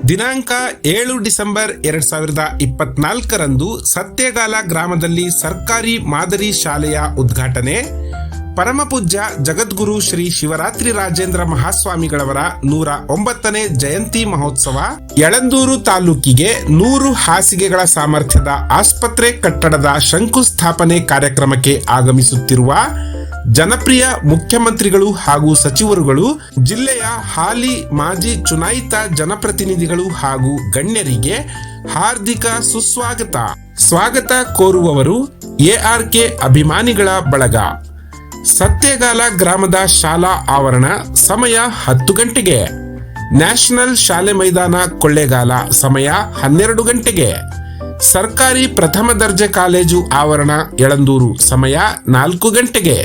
ದಿನಾಂಕ 7 ಡಿಸೆಂಬರ್ 2024ರಂದು ಸತ್ಯಗಾಲ ಗ್ರಾಮದಲ್ಲಿ ಸರ್ಕಾರಿ ಮಾದರಿ ಶಾಲೆಯ ಉದ್ಘಾಟನೆ. ಪರಮಪೂಜ್ಯ ಜಗದ್ಗುರು ಶ್ರೀ ಶಿವರಾತ್ರಿ ರಾಜೇಂದ್ರ ಮಹಾಸ್ವಾಮಿಗಳವರ 109ನೇ ಜಯಂತಿ ಮಹೋತ್ಸವ. ಯಳಂದೂರು ತಾಲೂಕಿಗೆ 100 ಹಾಸಿಗೆಗಳ ಸಾಮರ್ಥ್ಯದ ಆಸ್ಪತ್ರೆ ಕಟ್ಟಡದ ಶಂಕುಸ್ಥಾಪನೆ ಕಾರ್ಯಕ್ರಮಕ್ಕೆ ಆಗಮಿಸುತ್ತಿರುವ ಜನಪ್ರಿಯ ಮುಖ್ಯಮಂತ್ರಿಗಳು ಹಾಗೂ ಸಚಿವರುಗಳು, ಜಿಲ್ಲೆಯ ಹಾಲಿ ಮಾಜಿ ಚುನಾಯಿತ ಜನಪ್ರತಿನಿಧಿಗಳು ಹಾಗೂ ಗಣ್ಯರಿಗೆ ಹಾರ್ದಿಕ ಸುಸ್ವಾಗತ. ಸ್ವಾಗತ ಕೋರುವವರು ARK ಅಭಿಮಾನಿಗಳ ಬಳಗ. ಸತ್ಯಗಾಲ ಗ್ರಾಮದ ಶಾಲಾ ಆವರಣ. ಸಮಯ 10 ಗಂಟೆಗೆ. ನ್ಯಾಷನಲ್ ಶಾಲೆ ಮೈದಾನ ಕೊಳ್ಳೇಗಾಲ. ಸಮಯ 12 ಗಂಟೆಗೆ. ಸರ್ಕಾರಿ ಪ್ರಥಮ ದರ್ಜೆ ಕಾಲೇಜು ಆವರಣ ಯಳಂದೂರು. ಸಮಯ 4 ಗಂಟೆಗೆ.